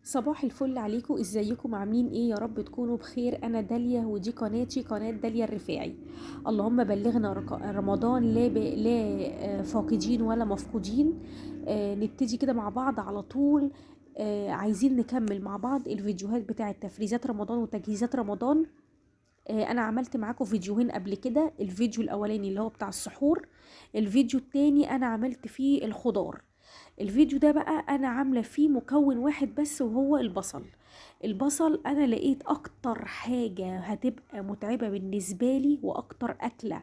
صباح الفل عليكم، ازيكم عاملين ايه؟ يا رب تكونوا بخير. انا داليا ودي قناتي، قناة داليا الرفاعي. اللهم بلغنا رمضان لا فاقدين ولا مفقودين. نبتدي كده مع بعض على طول. عايزين نكمل مع بعض الفيديوهات بتاعه تفريزات رمضان وتجهيزات رمضان. انا عملت معاكم فيديوهين قبل كده، الفيديو الاولاني اللي هو بتاع السحور، الفيديو التاني انا عملت فيه الخضار. الفيديو ده بقى انا عامله فيه مكون واحد بس وهو البصل. البصل انا لقيت اكتر حاجه هتبقى متعبه بالنسبه لي، واكتر اكله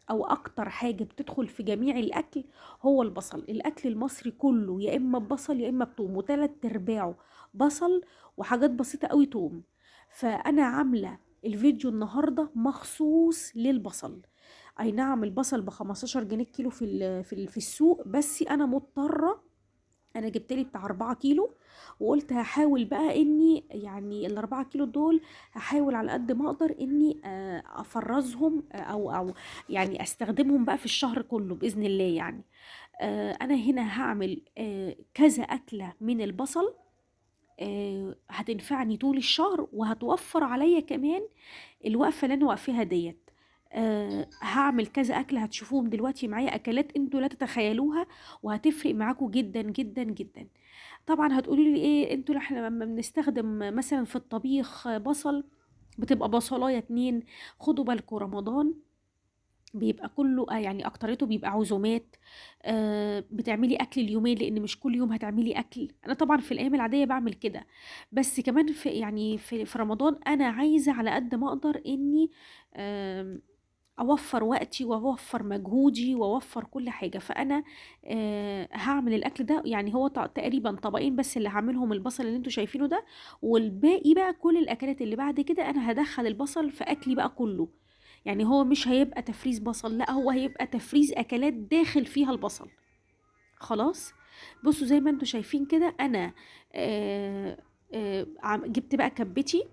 او اكتر حاجه بتدخل في جميع الاكل هو البصل. الاكل المصري كله يا اما ببصل يا اما بتوم، وتلات ارباعه بصل وحاجات بسيطه قوي توم. فانا عامله الفيديو النهارده مخصوص للبصل. اي نعم، البصل ب 15 جنيه كيلو في السوق، بس انا مضطره. انا جبت لي بتاع 4 كيلو، وقلت هحاول بقى اني يعني ال4 كيلو دول هحاول على قد ما اقدر اني افرزهم، او يعني استخدمهم بقى في الشهر كله باذن الله يعني. انا هنا هعمل كذا اكله من البصل، هتنفعني طول الشهر وهتوفر عليا كمان الوقفه اللي انا واقفاها ديت. هعمل كذا اكله هتشوفوهم دلوقتي معايا، اكلات انتوا لا تتخيلوها وهتفرق معاكم جدا جدا جدا. طبعا هتقولوا لي ايه انتوا، احنا لما بنستخدم مثلا في الطبيخ بصل بتبقى بصلايه اتنين. خدوا بالكم رمضان بيبقى كله يعني اكتريته بيبقى عزومات. بتعملي اكل اليومين لان مش كل يوم هتعملي اكل. انا طبعا في الايام العاديه بعمل كده، بس كمان في يعني في رمضان انا عايزه على قد ما اقدر اني آم، اوفر وقتي واوفر مجهودي واوفر كل حاجه. فانا هعمل الاكل ده، يعني هو تقريبا طبقين بس اللي هعملهم البصل اللي انتوا شايفينه ده، والباقي بقى كل الاكلات اللي بعد كده انا هدخل البصل في اكلي بقى كله. يعني هو مش هيبقى تفريز بصل، لا هو هيبقى تفريز اكلات داخل فيها البصل. خلاص. بصوا زي ما انتوا شايفين كده انا جبت بقى كبتي.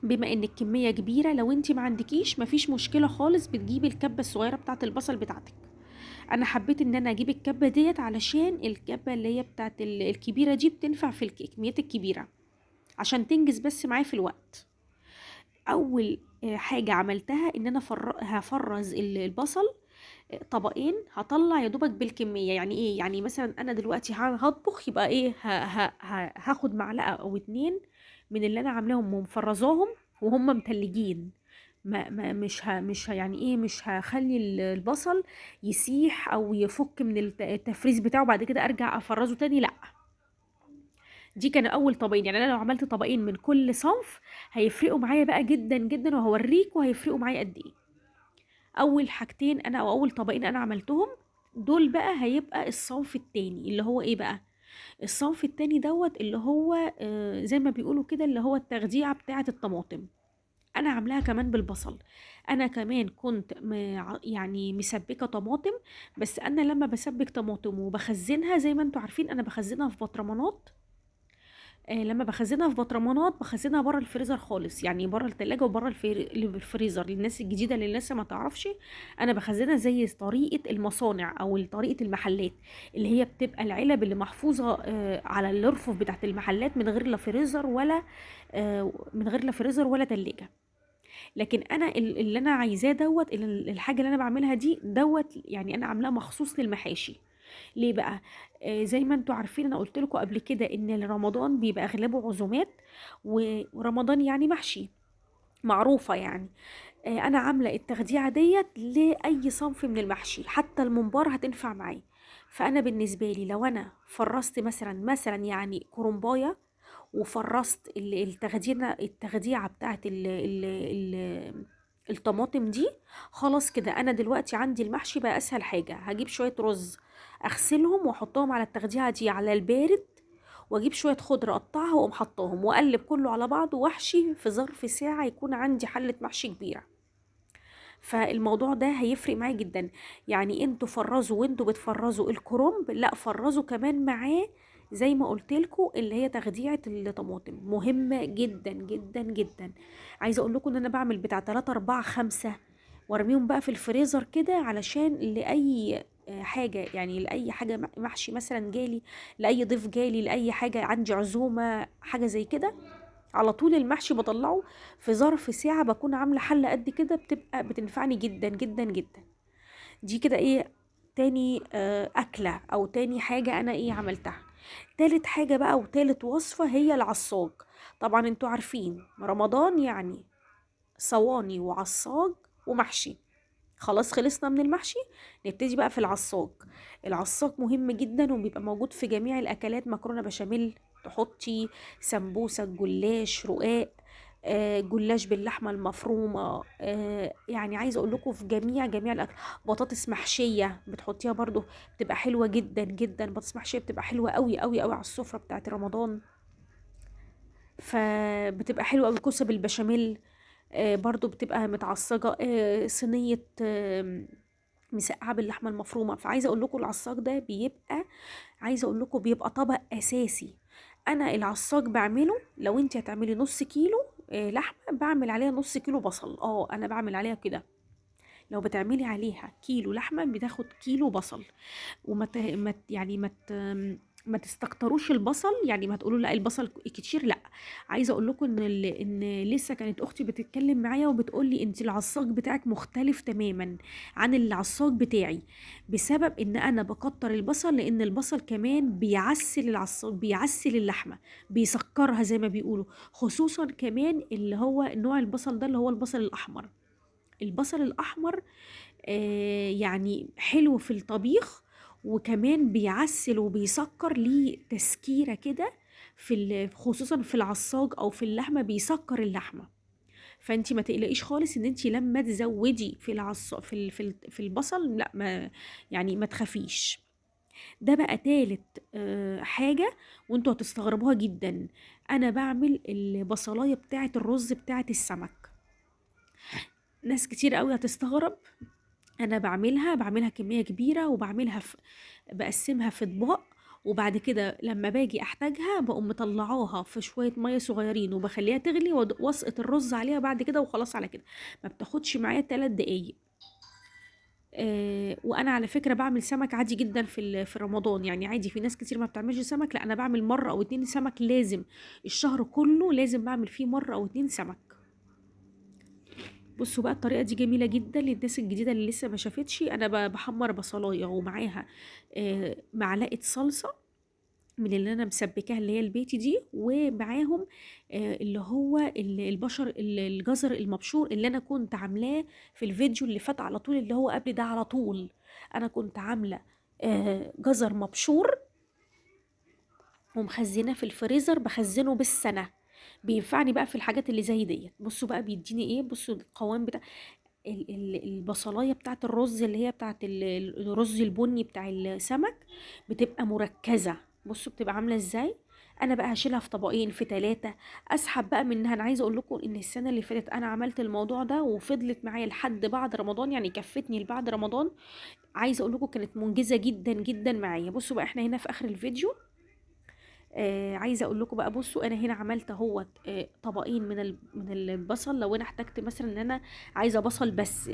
بما ان الكميه كبيره، لو انت ما عندكيش مفيش مشكله خالص، بتجيبي الكبه الصغيره بتاعه البصل بتاعتك. انا حبيت ان انا اجيب الكبه ديت علشان الكبه اللي هي بتاعه الكبيره دي بتنفع في الكميات الكبيره عشان تنجز بس معايا في الوقت. اول حاجه عملتها ان انا هفرز البصل طبقين. هطلع يا دوبك بالكميه، يعني ايه؟ يعني مثلا انا دلوقتي هطبخ، يبقى ايه، هاخد معلقه او اتنين من اللي انا عاملاهم ومفرزاهم وهم متلجين. مش يعني ايه، مش هخلي البصل يسيح او يفك من التفريز بتاعه بعد كده ارجع افرزه تاني، لا. دي كان اول طبقين، يعني انا لو عملت طبقين من كل صنف هيفرقوا معايا بقى جدا جدا، وهوريكوا هيفرقوا معايا قد ايه. اول حاجتين انا او اول طبقين انا عملتهم دول بقى هيبقى الصنف التاني اللي هو ايه بقى. الصنف التاني دوت اللي هو زي ما بيقولوا كده اللي هو التخديعة بتاعة الطماطم. انا عاملاها كمان بالبصل. انا كمان كنت يعني مسبكة طماطم. بس انا لما بسبك طماطم وبخزنها زي ما انتوا عارفين انا بخزنها في بطرمانات. لما بخزنها في بطرمانات بخزنها بره الفريزر خالص، يعني بره التلاجة وبره الفريزر. للناس الجديدة اللي لسه ما تعرفش، انا بخزنها زي طريقة المصانع او طريقة المحلات، اللي هي بتبقى العلب اللي محفوظة على الرفوف بتاعت المحلات من غير لا فريزر ولا تلاجة. لكن انا اللي انا عايزاه دوت الحاجة اللي انا بعملها دي دوت، يعني انا عاملاها مخصوص للمحاشي. ليه بقى؟ زي ما انتوا عارفين انا قلت لكم قبل كده ان رمضان بيبقى اغلبه عزومات، ورمضان يعني محشي، معروفة يعني. انا عاملة التخديعة ديت لاي صنف من المحشي، حتى الممبار هتنفع معاه. فانا بالنسبة لي لو انا فرست مثلا يعني كرنباية، وفرست التخديعة بتاعت الطماطم دي، خلاص كده انا دلوقتي عندي المحشي بقى اسهل حاجة. هجيب شوية رز اغسلهم واحطهم على التخديعة دي على البارد، واجيب شوية خضرة اقطعها واقوم حطاهم واقلب كله على بعضه واحشي في ظرف ساعة يكون عندي حلة محشي كبيرة. فالموضوع ده هيفرق معايا جدا. يعني انتوا فرزوا وانتوا بتفرزوا الكرنب، لا فرزوا كمان معاه زي ما قلت لكم اللي هي تخديعة الطماطم مهمة جدا جدا جدا. عايزة اقول لكم ان انا بعمل بتاع 3 4 5 وارميهم بقى في الفريزر كده علشان لأي حاجة يعني لأي حاجة محشي مثلا جالي، لأي ضيف جالي، لأي حاجة عندي عزومة حاجة زي كده، على طول المحشي بطلعه في ظرف ساعة بكون عاملة حلة قد كده، بتبقى بتنفعني جدا جدا جدا. دي كده ايه، تاني أكلة أو تاني حاجة أنا ايه عملتها. تالت حاجة بقى وتالت وصفة هي العصاج. طبعا انتوا عارفين رمضان يعني صواني وعصاج ومحشي. خلاص خلصنا من المحشي، نبتدي بقى في العصاج. العصاج مهم جدا وبيبقى موجود في جميع الاكلات، مكرونه بشاميل تحطي، سمبوسه، جلاش، رقاق، جلاش باللحمه المفرومه، يعني عايزه اقول لكم في جميع الاكل. بطاطس محشيه بتحطيها برضو، بتبقى حلوه جدا جدا. بطاطس محشيه بتبقى حلوه قوي قوي قوي على السفره بتاعت رمضان، فبتبقى حلوه قوي. كوسه بالبشاميل برضو بتبقى متعصجه، صينيه مسقعه باللحمه المفرومه. فعايزه اقول لكم العصاج ده بيبقى، عايزه اقول لكم بيبقى طبق اساسي. انا العصاج بعمله لو انت هتعملي نص كيلو لحمه، بعمل عليها نص كيلو بصل. انا بعمل عليها كده. لو بتعملي عليها كيلو لحمه بتاخد كيلو بصل. وما ت... ما ت- يعني ما تستكتروش البصل، يعني ما تقولوا لا البصل كتير، لا. عايزه اقول لكم ان لسه كانت اختي بتتكلم معايا وبتقول لي انت العصاج بتاعك مختلف تماما عن العصاج بتاعي، بسبب ان انا بكتر البصل، لان البصل كمان بيعسل العصاج، بيعسل اللحمه، بيسكرها زي ما بيقولوا. خصوصا كمان اللي هو نوع البصل ده اللي هو البصل الاحمر. البصل الاحمر يعني حلو في الطبيخ، وكمان بيعسل وبيسكر ليه تسكيرة كده خصوصا في العصاج او في اللحمة بيسكر اللحمة. فانتي ما تقلقيش خالص ان انتي لما تزودي في في البصل، لا ما يعني ما تخافيش. ده بقى تالت حاجة وانتوا هتستغربوها جدا. انا بعمل البصلاية بتاعة الرز بتاعة السمك. ناس كتير قوي هتستغرب. انا بعملها كميه كبيره، بقسمها في اطباق، وبعد كده لما باجي احتاجها بقوم مطلعاها في شويه ميه صغيرين وبخليها تغلي واسقط الرز عليها بعد كده وخلاص على كده. ما بتاخدش معايا 3 دقايق. وانا على فكره بعمل سمك عادي جدا في رمضان، يعني عادي. في ناس كتير ما بتعملش سمك، لا انا بعمل مره او اتنين سمك لازم. الشهر كله لازم بعمل فيه مره او اتنين سمك. بصوا بقى الطريقة دي جميلة جدا للناس الجديدة اللي لسه ما شافتش. انا بحمر بصلاية ومعاها معلقة صلصة من اللي انا مسبكاها اللي هي البيتي دي، ومعاهم اللي هو الجزر المبشور اللي انا كنت عاملاه في الفيديو اللي فات على طول، اللي هو قبل ده على طول. انا كنت عاملة جزر مبشور ومخزناه في الفريزر، بخزنه بالسنة. بينفعني بقى في الحاجات اللي زي ديت. بصوا بقى بيديني ايه، بصوا القوام بتاع البصلايه بتاعت الرز اللي هي بتاعت الرز البني بتاع السمك، بتبقى مركزه. بصوا بتبقى عامله ازاي. انا بقى هشيلها في طبقين في 3، اسحب بقى منها. انا عايزه اقول لكم ان السنه اللي فاتت انا عملت الموضوع ده وفضلت معايا لحد بعد رمضان، يعني كفتني لبعد رمضان. عايزه اقول لكم كانت منجزه جدا جدا معايا. بصوا بقى احنا هنا في اخر الفيديو. عايزه اقول لكم بقى، بصوا انا هنا عملت اهوت طبقين من البصل. لو انا احتجت مثلا ان انا عايزه بصل بس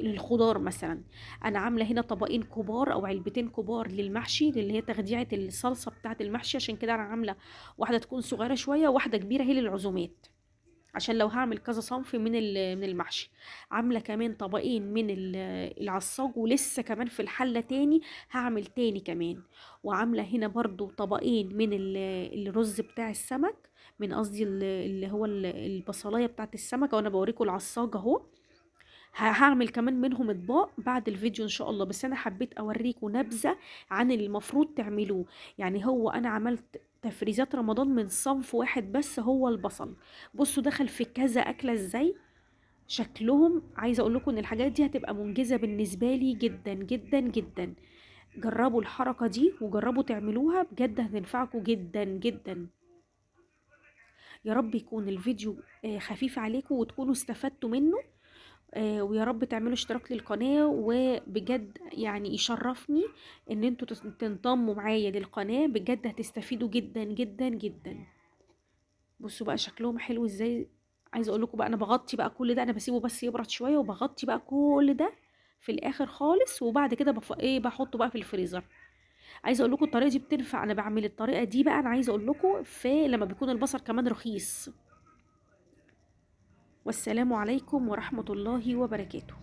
للخضار مثلا، انا عامله هنا طبقين كبار او علبتين كبار للمحشي، اللي هي تخديعه الصلصه بتاعه المحشي. عشان كده انا عامله واحده تكون صغيره شويه وواحده كبيره هي للعزومات، عشان لو هعمل كذا صنف من المحشي. عامله كمان طبقين من العصاج، ولسه كمان في الحله تاني هعمل تاني كمان. وعامله هنا برضو طبقين من الرز بتاع السمك، من قصدي اللي هو البصلايه بتاعت السمك، وانا بوريكم العصاج اهو. هعمل كمان منهم اطباق بعد الفيديو ان شاء الله، بس انا حبيت اوريكم نبذة عن اللي المفروض تعملوه. يعني هو انا عملت تفريزات رمضان من صنف واحد بس هو البصل. بصوا دخل في كذا اكلة ازاي شكلهم. عايزة اقول لكم ان الحاجات دي هتبقى منجزة بالنسبة لي جدا جدا جدا. جربوا الحركة دي وجربوا تعملوها بجد، هتنفعكم جدا جدا. يا رب يكون الفيديو خفيف عليكم وتكونوا استفدتوا منه. ويا رب تعملوا اشتراك للقناة، وبجد يعني يشرفني ان انتوا تنضموا معايا للقناة. بجد هتستفيدوا جدا جدا جدا. بصوا بقى شكلهم حلو ازاي. عايزه اقول لكم بقى انا بغطي بقى كل ده، انا بسيبه بس يبرد شوية وبغطي بقى كل ده في الاخر خالص، وبعد كده بحطه بقى في الفريزر. عايزه اقول لكم الطريقه دي بتنفع، انا بعمل الطريقه دي بقى، انا عايزه اقول لكم في لما بيكون البصل كمان رخيص. والسلام عليكم ورحمه الله وبركاته.